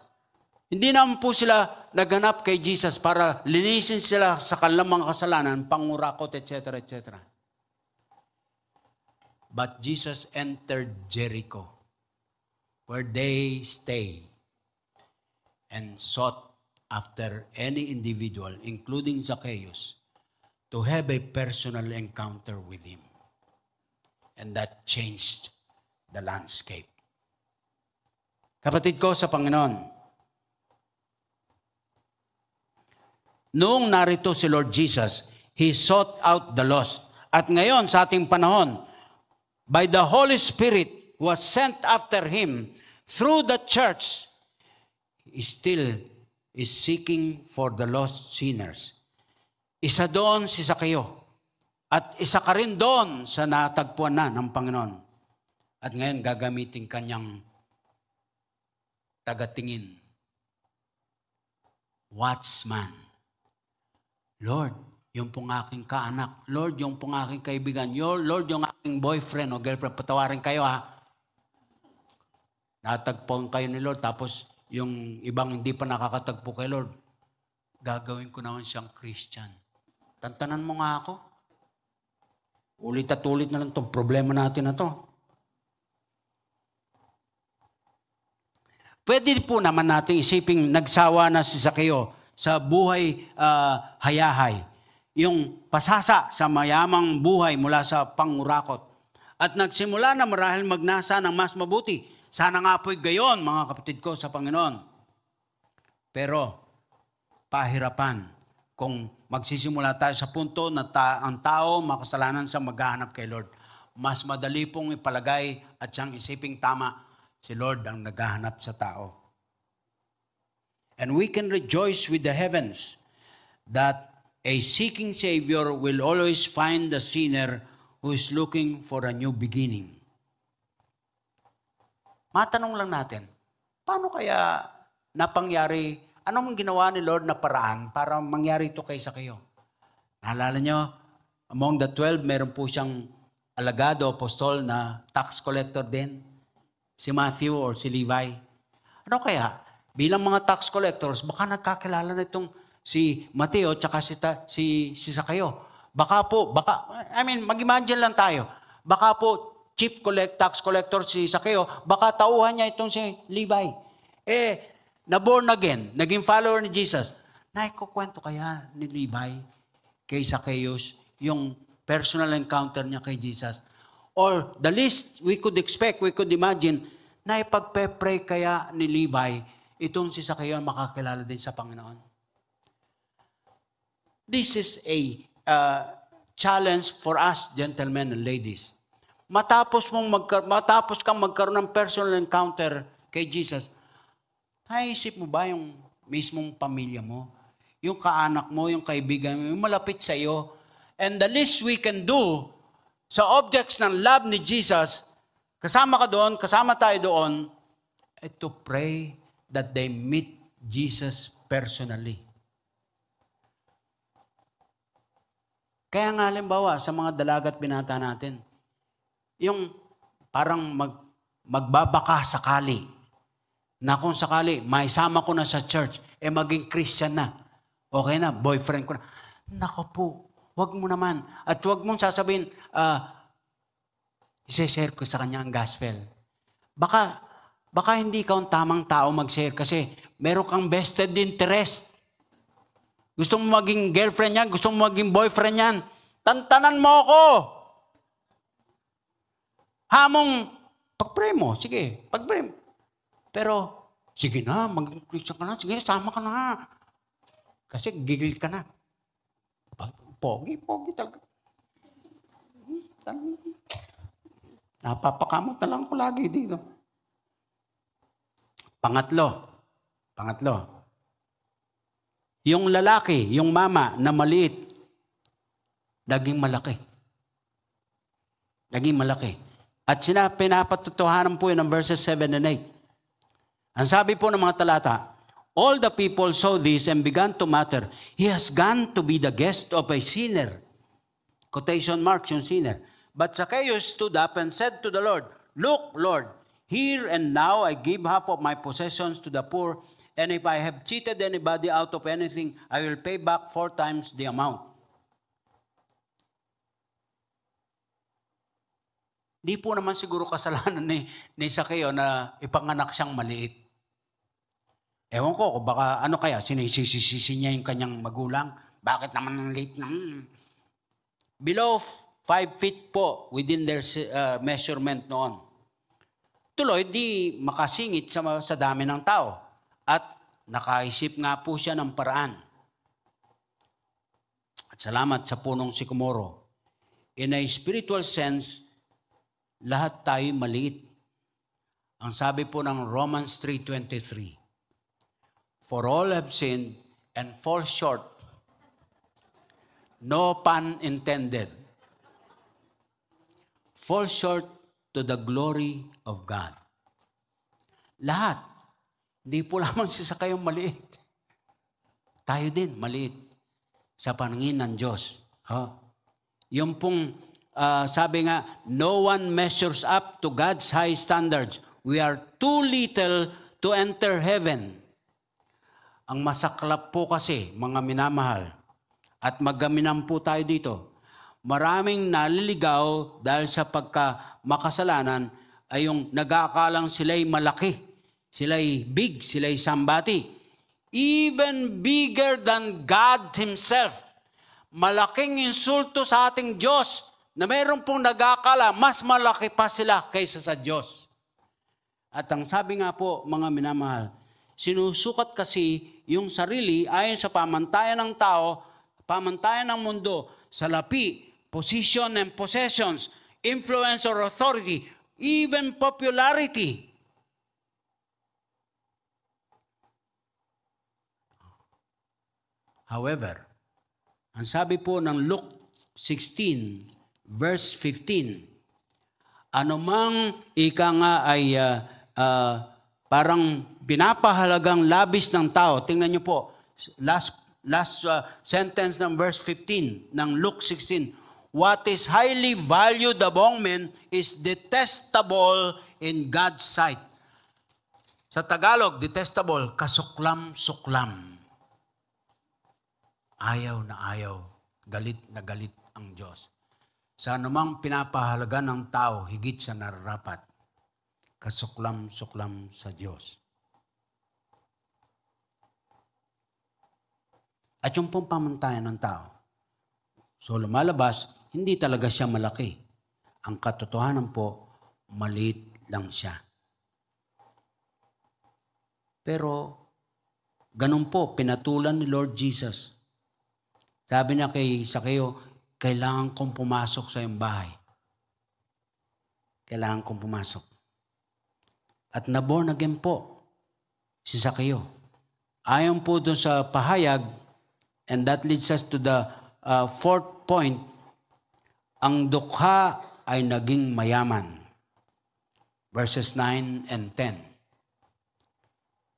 hindi naman po sila naghanap kay Jesus para linisin sila sa kanilang mga kasalanan, pangurakot, etc., etc. But Jesus entered Jericho, where they stay and sought after any individual, including Zacchaeus, to have a personal encounter with him. And that changed the landscape. Kapatid ko sa Panginoon, noong narito si Lord Jesus, He sought out the lost. At ngayon, sa ating panahon, by the Holy Spirit who was sent after Him through the church, He still is seeking for the lost sinners. Isa doon si Zacchaeus. At isa ka rin doon sa natagpuan na ng Panginoon. At ngayon gagamitin kanyang tagatingin. Watchman. Lord, yung pong aking kaanak. Lord, yung pong aking kaibigan. Lord, yung aking boyfriend o girlfriend. Patawarin kayo ha. Natagpuan kayo ni Lord. Tapos yung ibang hindi pa nakakatagpo kay Lord. gagawin ko naman siyang Christian. Tantanan mo nga ako. Ulit at ulit na lang itong problema natin na to. Pwede po naman natin isiping nagsawa na si Zakeo sa buhay hayahay. Yung pasasa sa mayamang buhay mula sa pangurakot. At nagsimula na marahil magnasa ng mas mabuti. Sana nga po'y gayon, mga kapatid ko sa Panginoon. Pero, pahirapan kung magsisimula tayo sa punto na ang tao makasalanan sa maghahanap kay Lord. Mas madali pong ipalagay at siyang isiping tama, si Lord ang naghahanap sa tao. And we can rejoice with the heavens that a seeking Savior will always find the sinner who is looking for a new beginning. Matanong lang natin, paano kaya napangyari, anong ginawa ni Lord na paraan para mangyari ito kay Zakeo? Naalala nyo, among the 12, meron po siyang alagado, apostol na tax collector din, si Matthew or si Levi. Ano kaya? Bilang mga tax collectors, baka nagkakilala na itong si Mateo at si Zakeo. Mag-imagine lang tayo. Baka po, tax collector si Zakeo, baka tauhan niya itong si Levi. Na born again, naging follower ni Jesus. Naikukwento kaya ni Levi kay Zacchaeus yung personal encounter niya kay Jesus? Or the least we could expect, we could imagine, na ipagpe-pray kaya ni Levi itong si Zacchaeus makakilala din sa Panginoon. This is a challenge for us, gentlemen and ladies. Matapos kang magkaroon ng personal encounter kay Jesus, naisip mo ba yung mismong pamilya mo? Yung kaanak mo, yung kaibigan mo, yung malapit sa iyo? And the least we can do sa objects ng love ni Jesus, kasama ka doon, kasama tayo doon, to pray that they meet Jesus personally. Kaya nga halimbawa, sa mga dalagat binata natin, yung parang magbabaka sakali, na kung sakali, maisama ko na sa church, maging Christian na. Okay na, boyfriend ko na. Nako po, wag mo naman. At wag mong sasabihin, i-share ko sa kanya ang gospel. Baka hindi ka ang tamang tao mag-share kasi meron kang vested interest. Gusto mo maging girlfriend yan, gusto mo maging boyfriend yan, tantanan mo ako. Hamong, pag-pray mo, sige, pag-pray mo. Pero, sige na, mag-Christian ka na, sige, sama ka na. Kasi gigil ka na. Pogi talaga. Napapakamot na lang ko lagi dito. Pangatlo. Yung lalaki, yung mama na maliit, naging malaki. At pinapatutuhanan po yun ng verses 7 and 8. Ang sabi po ng mga talata, all the people saw this and began to mutter, he has gone to be the guest of a sinner. Quotation marks yung sinner. But Zacchaeus stood up and said to the Lord, look, Lord, here and now I give half of my possessions to the poor, and if I have cheated anybody out of anything, I will pay back 4 times the amount. Di po naman siguro kasalanan ni Zacchaeus na ipanganak siyang maliit. Ewan ko, baka ano kaya, sinisisi niya yung kanyang magulang. Bakit naman ang late naman? Below 5 feet po within their measurement noon. Tuloy, di makasingit sa dami ng tao. At nakaisip nga po siya ng paraan. At salamat sa punong sikomoro. In a spiritual sense, lahat tayo maliit. Ang sabi po ng Romans 3:23, for all have sinned and fall short. No pun intended. Fall short to the glory of God. Lahat. Hindi po lamang si Zacchaeus maliit. Tayo din maliit sa paningin ng Diyos. Yung pong sabi nga, no one measures up to God's high standards. We are too little to enter heaven. Ang masaklap po kasi, mga minamahal, at magaminam po tayo dito, maraming naliligaw dahil sa pagkamakasalanan ay yung nag-aakalang sila'y malaki, sila'y big, sila'y somebody. Even bigger than God Himself. Malaking insulto sa ating Diyos na mayroon pong nag-aakala, mas malaki pa sila kaysa sa Diyos. At ang sabi nga po, mga minamahal, sinusukat kasi yung sarili ayon sa pamantayan ng tao, pamantayan ng mundo, sa lapi, position and possessions, influence or authority, even popularity. However, ang sabi po ng Luke 16, verse 15, anumang ika nga ay parang pinapahalagang labis ng tao. Tingnan niyo po, last sentence ng verse 15 ng Luke 16. What is highly valued among men is detestable in God's sight. Sa Tagalog, detestable, kasuklam-suklam. Ayaw na ayaw, galit na galit ang Diyos. Sa anumang pinapahalaga ng tao, higit sa nararapat, kasuklam-suklam sa Diyos. At yung pong pamantayan ng tao. So lumalabas, hindi talaga siya malaki. Ang katotohanan po, maliit lang siya. Pero, ganun po, pinatulan ni Lord Jesus. Sabi niya kay Sakeo, kailangan kong pumasok sa iyong bahay. Kailangan kong pumasok. At naborn again po si Sakeo. Ayon po doon sa pahayag, and that leads us to the fourth point, ang dukha ay naging mayaman. Verses 9 and 10.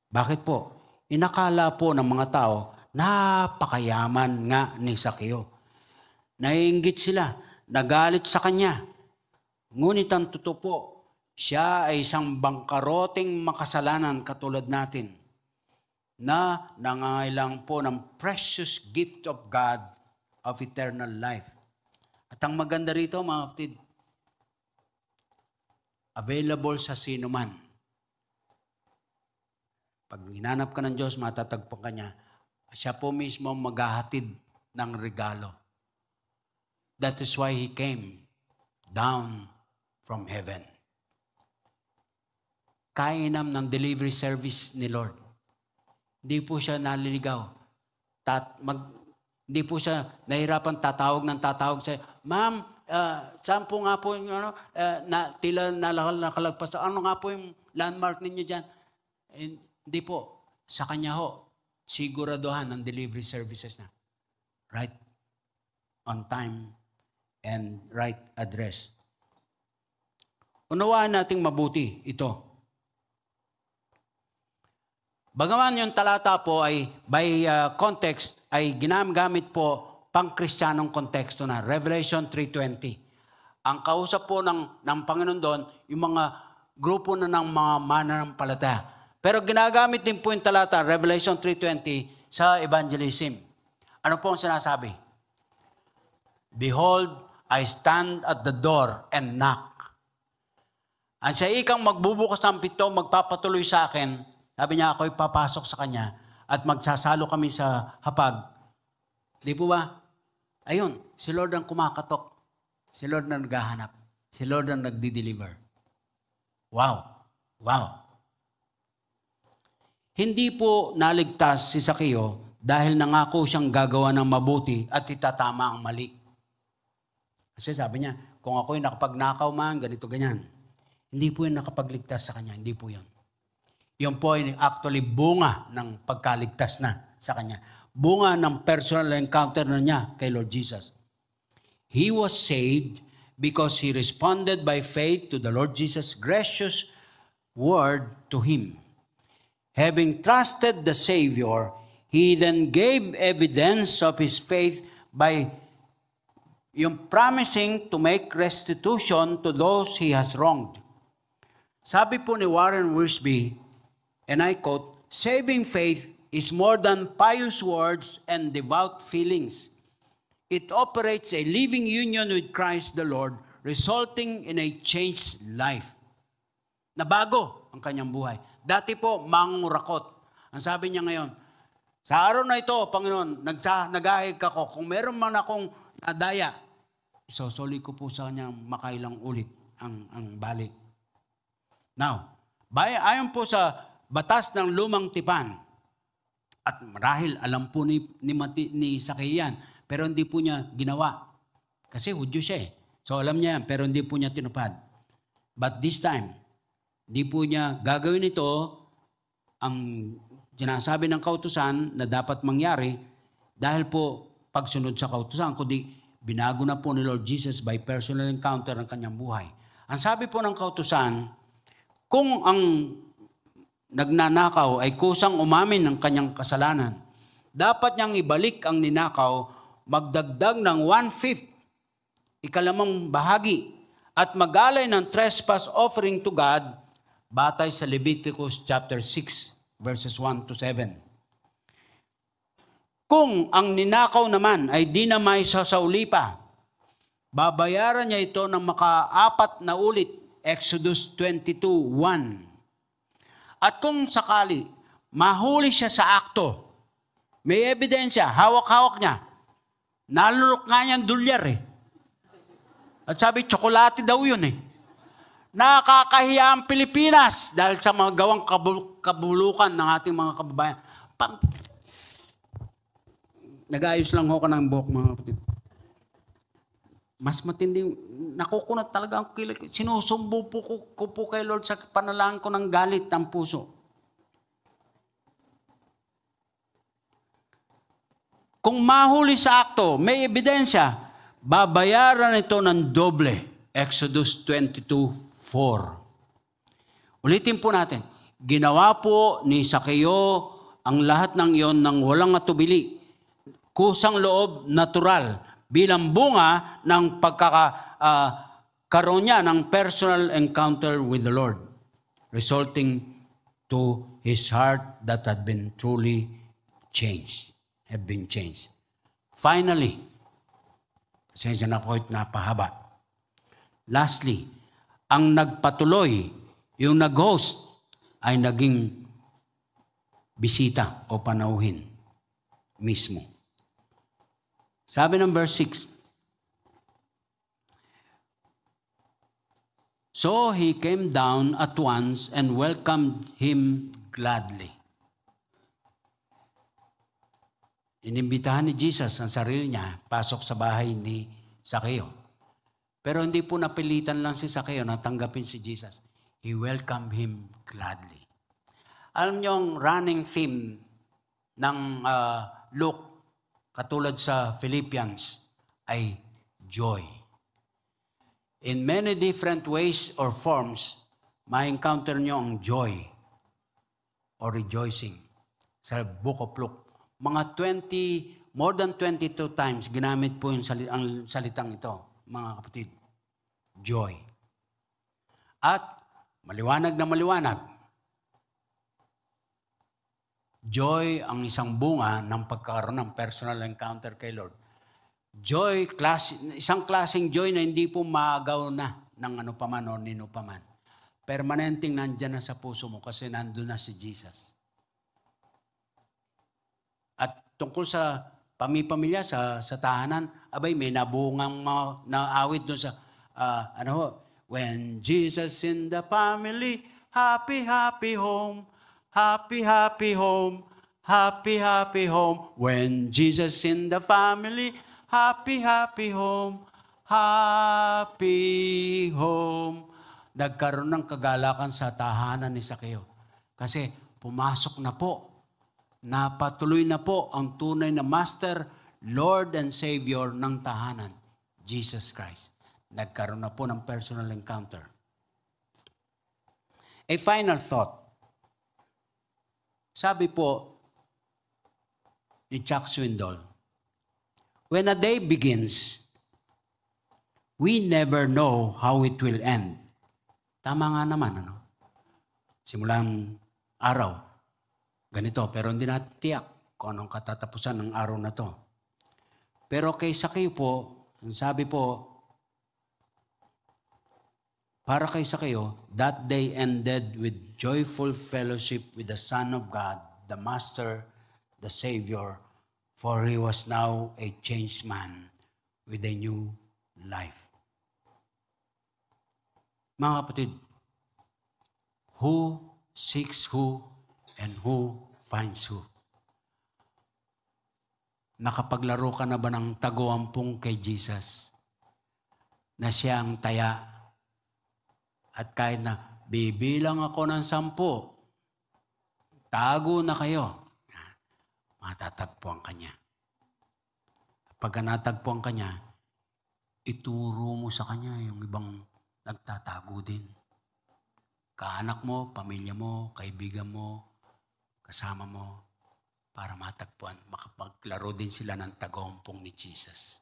Bakit po? Inakala po ng mga tao, napakayaman nga ni Sakeo. Naiinggit sila, nagalit sa kanya. Ngunit ang totoo po, siya ay isang bangkaroting makasalanan katulad natin na nangangailangan po ng precious gift of God of eternal life. At ang maganda rito, mga kapatid, available sa sino man. Pag hinanap ka ng Diyos, matatagpo ka niya, siya po mismo maghahatid ng regalo. That is why He came down from heaven. Kainam ng delivery service ni Lord. Hindi po siya naliligaw. Hindi po siya nahirapan tatawag siya, Ma'am, saan po nga po yung tila nakalagpas? Ano nga po yung landmark ninyo dyan? Hindi po. Sa kanya ho, siguraduhan ng delivery services na. Right on time and right address. Unawaan nating mabuti ito. Bagaman yung talata po ay by context ay ginagamit po pang-Kristiyanong konteksto na Revelation 3:20. Ang kausap po ng Panginoon doon yung mga grupo na ng mga mananampalataya. Pero ginagamit din po yung talata Revelation 3:20 sa evangelism. Ano po ang sinasabi? Behold, I stand at the door and knock. Ang siya ikang magbubukas ng pito, magpapatuloy sa akin. Sabi niya, ako'y papasok sa kanya at magsasalo kami sa hapag. Di po ba? Ayun, si Lord ang kumakatok. Si Lord ang naghahanap. Si Lord ang nagdi-deliver. Wow! Wow! Hindi po naligtas si Sakeo dahil nangako siyang gagawa ng mabuti at itatama ang mali. Kasi sabi niya, kung ako'y nakapagnakaw man, ganito, ganyan. Hindi po yun nakapagligtas sa kanya. Hindi po yun. Yun po ay actually bunga ng pagkaligtas na sa kanya. Bunga ng personal encounter na niya kay Lord Jesus. He was saved because he responded by faith to the Lord Jesus' gracious word to him. Having trusted the Savior, he then gave evidence of his faith by yung promising to make restitution to those he has wronged. Sabi po ni Warren Wiersbe, and I quote, saving faith is more than pious words and devout feelings. It operates a living union with Christ the Lord, resulting in a changed life. Nabago ang kanyang buhay. Dati po, mangurakot. Ang sabi niya ngayon, sa araw na ito, Panginoon, nag-ahig ako, kung meron man akong nadaya, isosoli ko po sa kanyang makailang ulit ang balik. Now, ayon po sa batas ng lumang tipan, at marahil alam po ni Zacchaeus, pero hindi po niya ginawa. Kasi Hudyo siya eh. So alam niya yan, pero hindi po niya tinupad. But this time, hindi po niya gagawin ito ang sinasabi ng kautusan na dapat mangyari dahil po pagsunod sa kautusan, kundi binago na po ni Lord Jesus by personal encounter ng kanyang buhay. Ang sabi po ng kautusan, kung ang nagnanakaw ay kusang umamin ng kanyang kasalanan, dapat niyang ibalik ang ninakaw, magdagdag ng 1/5, ikalamang bahagi, at mag-alay ng trespass offering to God, batay sa Leviticus chapter 6, verses 1 to 7. Kung ang ninakaw naman ay di na may sasauli pa, babayaran niya ito ng maka-4 na ulit, Exodus 22:1. At kung sakali, mahuli siya sa akto, may ebidensya, hawak-hawak niya, nalulok nga niyang dolyar eh. At sabi, tsokolate daw yun eh. Nakakahiya ang Pilipinas dahil sa mga gawang kabulukan ng ating mga kababayan. Nag-ayos lang ako ng buhok, mga kapatid. Mas matinding, nakukunat talaga ang kilig. Sinusumbo ko po kay Lord sa panalangin ko ng galit ng puso. Kung mahuli sa akto, may ebidensya, babayaran ito ng doble. Exodus 22:4. Ulitin po natin. Ginawa po ni Zacchaeus ang lahat ng iyon ng walang atubili. Kusang loob, natural, bilang bunga ng pagkakaroon niya ng personal encounter with the Lord, resulting to his heart that had been truly changed. Finally, pasensya na po ito, napahaba. Lastly, ang nagpatuloy, yung nag-host, ay naging bisita o panauhin mismo. Sabi ng verse 6, so he came down at once and welcomed him gladly. Inimbitahan ni Jesus ang sarili niya, pasok sa bahay ni Zacchaeus. Pero hindi po napilitan lang si Zacchaeus na tanggapin si Jesus. He welcomed him gladly. Alam niyo ang running theme ng Luke, katulad sa Philippians, ay joy. In many different ways or forms, ma-encounter niyo ang joy or rejoicing. Sa Book of Luke, more than 22 times ginamit po yung ang salitang ito, mga kapatid. Joy. At maliwanag na maliwanag, joy ang isang bunga ng pagkakaroon ng personal encounter kay Lord. Joy, isang klaseng joy na hindi po maagaw na ng ano paman o nino paman. Permanenteng nandyan na sa puso mo kasi nandun na si Jesus. At tungkol sa pamilya, sa tahanan, abay may nabungang naawit doon sa, when Jesus in the family, happy, happy home, happy, happy home, happy, happy home. When Jesus in the family, happy, happy home, happy home. Nagkaroon ng kagalakan sa tahanan ni Zacchaeus. Kasi pumasok na po, napatuloy na po ang tunay na Master, Lord and Savior ng tahanan, Jesus Christ. Nagkaroon na po ng personal encounter. A final thought. Sabi po ni Chuck Swindoll, when a day begins, we never know how it will end. Tama nga naman, ano? Simulang araw, ganito, pero hindi natin tiyak kung anong katatapusan ng araw na to. Pero kay Sakeo po, ang sabi po, para kay Sakeo, that day ended with joyful fellowship with the Son of God, the Master, the Savior, for he was now a changed man with a new life. Mga kapatid, who seeks who and who finds who? Nakapaglaro ka na ba ng tago-ampong kay Jesus? Na siya ang taya. At kahit na bibilang ako ng 10, tago na kayo. Matatagpuan ka niya. Pagka natagpuan ka niya, ituro mo sa kanya yung ibang nagtatago din. Kaanak mo, pamilya mo, kaibigan mo, kasama mo, para matagpuan, makapaglaro din sila ng tagumpong ni Jesus.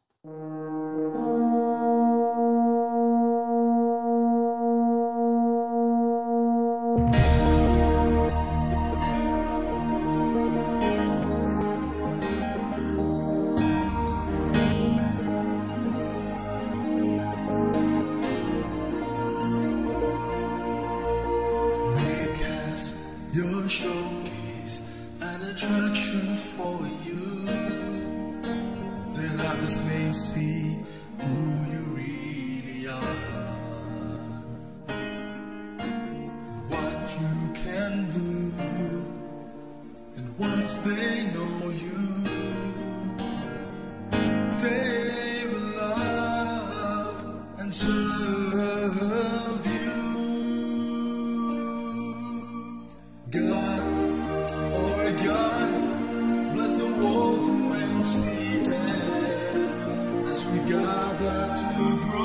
Make us your showcase, an attraction for you, that others may see who you really are, and what you can do, and once they know you, they will love and serve you. God, oh God, bless the world from MC as we gather to grow.